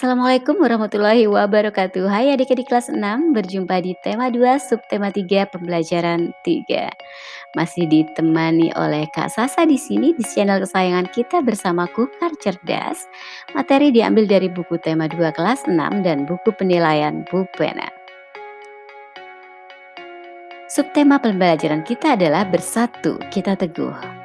Assalamualaikum warahmatullahi wabarakatuh. Hai adik-adik kelas 6, berjumpa di tema 2 subtema 3 pembelajaran 3. Masih ditemani oleh Kak Sasa di sini di channel kesayangan kita bersama Kukar Cerdas. Materi diambil dari buku tema 2 kelas 6 dan buku penilaian Bupena. Subtema pembelajaran kita adalah bersatu kita teguh.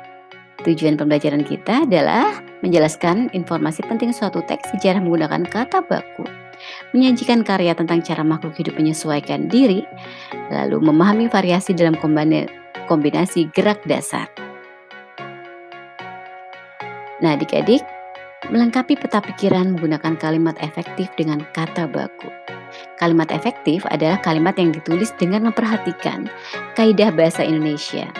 Tujuan pembelajaran kita adalah menjelaskan informasi penting suatu teks sejarah menggunakan kata baku, menyajikan karya tentang cara makhluk hidup menyesuaikan diri, lalu memahami variasi dalam kombinasi gerak dasar. Nah, adik-adik, melengkapi peta pikiran menggunakan kalimat efektif dengan kata baku. Kalimat efektif adalah kalimat yang ditulis dengan memperhatikan kaidah bahasa Indonesia.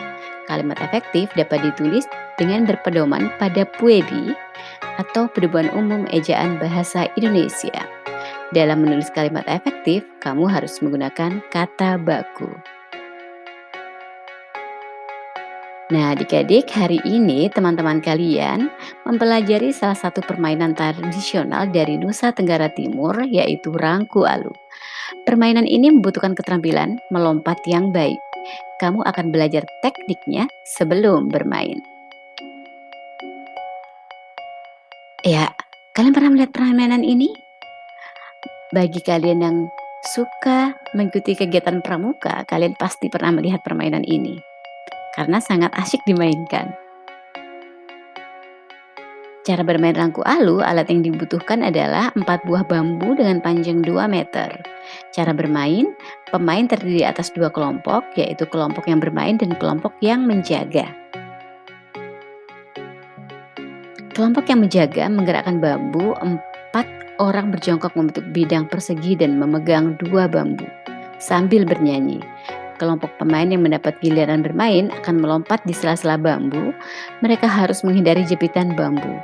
Kalimat efektif dapat ditulis dengan berpedoman pada PUEBI atau Pedoman Umum Ejaan Bahasa Indonesia. Dalam menulis kalimat efektif, kamu harus menggunakan kata baku. Nah, adik-adik, hari ini teman-teman kalian mempelajari salah satu permainan tradisional dari Nusa Tenggara Timur, yaitu Rangku Alu. Permainan ini membutuhkan keterampilan melompat yang baik. Kamu akan belajar tekniknya sebelum bermain. Ya, kalian pernah melihat permainan ini? Bagi kalian yang suka mengikuti kegiatan pramuka, kalian pasti pernah melihat permainan ini. Karena sangat asyik dimainkan. Cara bermain Rangku Alu, alat yang dibutuhkan adalah 4 buah bambu dengan panjang 2 meter. Cara bermain, pemain terdiri atas 2 kelompok, yaitu kelompok yang bermain dan kelompok yang menjaga. Kelompok yang menjaga menggerakkan bambu, 4 orang berjongkok membentuk bidang persegi dan memegang 2 bambu sambil bernyanyi. Kelompok pemain yang mendapat giliran bermain akan melompat di sela-sela bambu. Mereka harus menghindari jepitan bambu.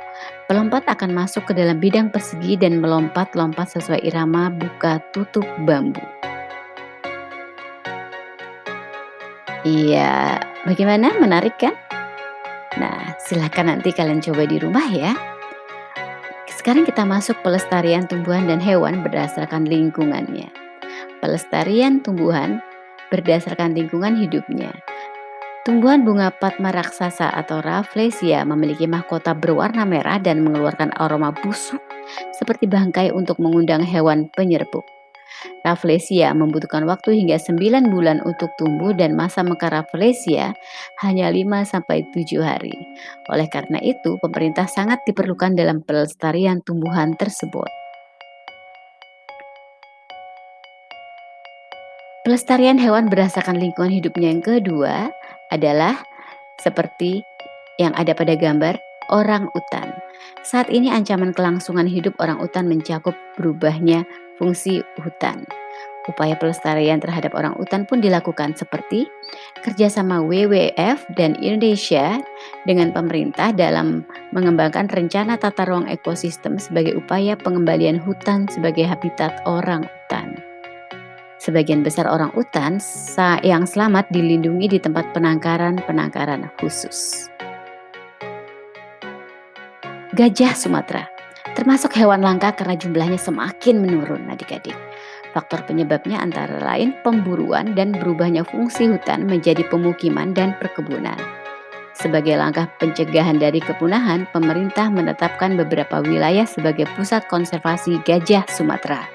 Pelompat akan masuk ke dalam bidang persegi dan melompat-lompat sesuai irama buka tutup bambu. Iya, bagaimana? Menarik kan? Nah, silahkan nanti kalian coba di rumah ya. Sekarang kita masuk pelestarian tumbuhan dan hewan berdasarkan lingkungannya. Pelestarian tumbuhan berdasarkan lingkungan hidupnya. Tumbuhan bunga Padma raksasa atau Rafflesia memiliki mahkota berwarna merah dan mengeluarkan aroma busuk seperti bangkai untuk mengundang hewan penyerbuk. Rafflesia membutuhkan waktu hingga 9 bulan untuk tumbuh dan masa mekar Rafflesia hanya 5-7 hari. Oleh karena itu, pemerintah sangat diperlukan dalam pelestarian tumbuhan tersebut. Pelestarian hewan berdasarkan lingkungan hidupnya yang kedua adalah seperti yang ada pada gambar orang utan. Saat ini ancaman kelangsungan hidup orang utan mencakup berubahnya fungsi hutan. Upaya pelestarian terhadap orang utan pun dilakukan seperti kerjasama WWF dan Indonesia dengan pemerintah dalam mengembangkan rencana tata ruang ekosistem sebagai upaya pengembalian hutan sebagai habitat orang utan. Sebagian besar orang utan yang selamat dilindungi di tempat penangkaran khusus. Gajah Sumatera termasuk hewan langka karena jumlahnya semakin menurun, adik-adik. Faktor penyebabnya antara lain pemburuan dan berubahnya fungsi hutan menjadi pemukiman dan perkebunan. Sebagai langkah pencegahan dari kepunahan, pemerintah menetapkan beberapa wilayah sebagai pusat konservasi gajah Sumatera.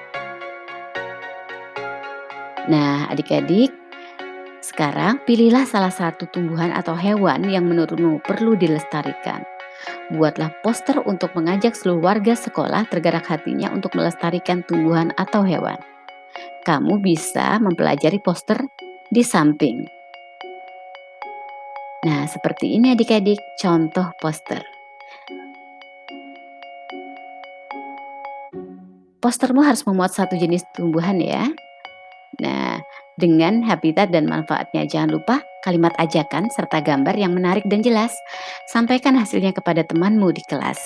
Nah, adik-adik, sekarang pilihlah salah satu tumbuhan atau hewan yang menurutmu perlu dilestarikan. Buatlah poster untuk mengajak seluruh warga sekolah tergerak hatinya untuk melestarikan tumbuhan atau hewan. Kamu bisa mempelajari poster di samping. Nah, seperti ini adik-adik, contoh poster. Postermu harus memuat satu jenis tumbuhan ya. Nah, dengan habitat dan manfaatnya. Jangan lupa kalimat ajakan serta gambar yang menarik dan jelas. Sampaikan hasilnya kepada temanmu di kelas.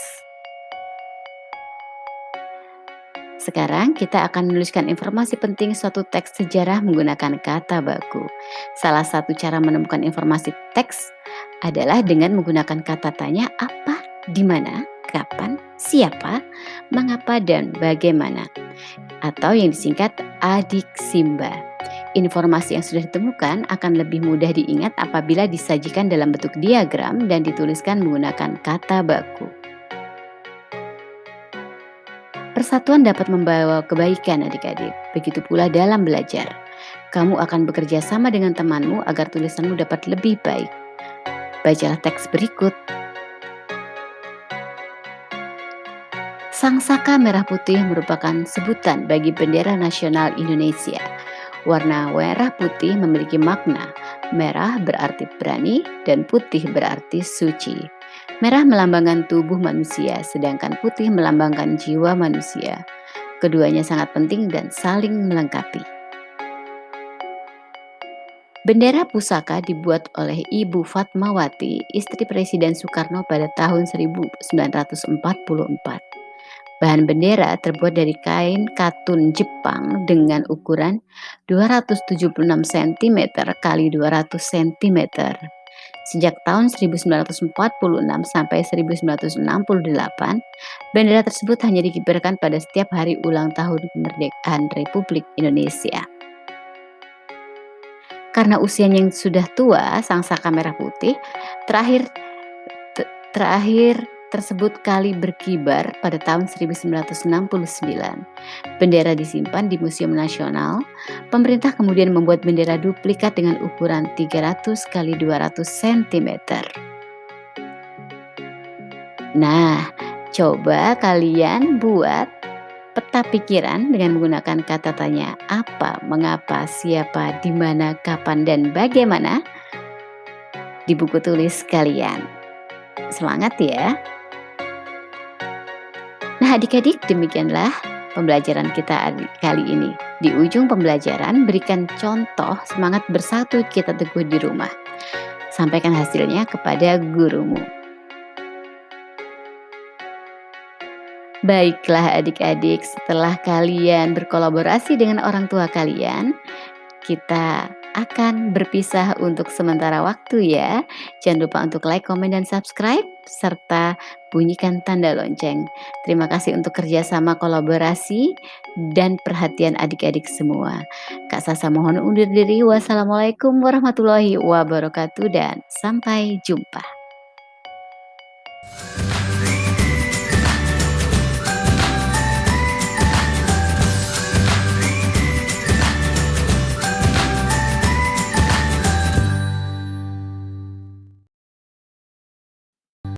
Sekarang kita akan menuliskan informasi penting suatu teks sejarah menggunakan kata baku. Salah satu cara menemukan informasi teks adalah dengan menggunakan kata tanya apa, di mana, kapan, siapa, mengapa, dan bagaimana. Atau yang disingkat adiksimba. Informasi yang sudah ditemukan akan lebih mudah diingat apabila disajikan dalam bentuk diagram dan dituliskan menggunakan kata baku. Persatuan dapat membawa kebaikan adik-adik, begitu pula dalam belajar. Kamu akan bekerja sama dengan temanmu agar tulisanmu dapat lebih baik. Bacalah teks berikut. Sangsaka merah putih merupakan sebutan bagi bendera nasional Indonesia. Warna merah putih memiliki makna. Merah berarti berani dan putih berarti suci. Merah melambangkan tubuh manusia, sedangkan putih melambangkan jiwa manusia. Keduanya sangat penting dan saling melengkapi. Bendera pusaka dibuat oleh Ibu Fatmawati, istri Presiden Soekarno pada tahun 1944. Bahan bendera terbuat dari kain katun Jepang dengan ukuran 276 cm x 200 cm. Sejak tahun 1946 sampai 1968, bendera tersebut hanya dikibarkan pada setiap hari ulang tahun kemerdekaan Republik Indonesia. Karena usianya yang sudah tua, sang saka merah putih terakhir tersebut kali berkibar pada tahun 1969. Bendera disimpan di Museum Nasional. Pemerintah kemudian membuat bendera duplikat dengan ukuran 300 x 200 cm. Nah, coba kalian buat peta pikiran dengan menggunakan kata tanya apa, mengapa, siapa, di mana, kapan, dan bagaimana di buku tulis kalian. Semangat ya! Nah adik-adik, demikianlah pembelajaran kita kali ini. Di ujung pembelajaran, berikan contoh semangat bersatu kita teguh di rumah. Sampaikan hasilnya kepada gurumu. Baiklah adik-adik, setelah kalian berkolaborasi dengan orang tua kalian, kita akan berpisah untuk sementara waktu ya. Jangan lupa untuk like, komen, dan subscribe, serta bunyikan tanda lonceng. Terima kasih untuk kerjasama kolaborasi dan perhatian adik-adik semua. Kak Sasa mohon undur diri. Wassalamualaikum warahmatullahi wabarakatuh dan sampai jumpa.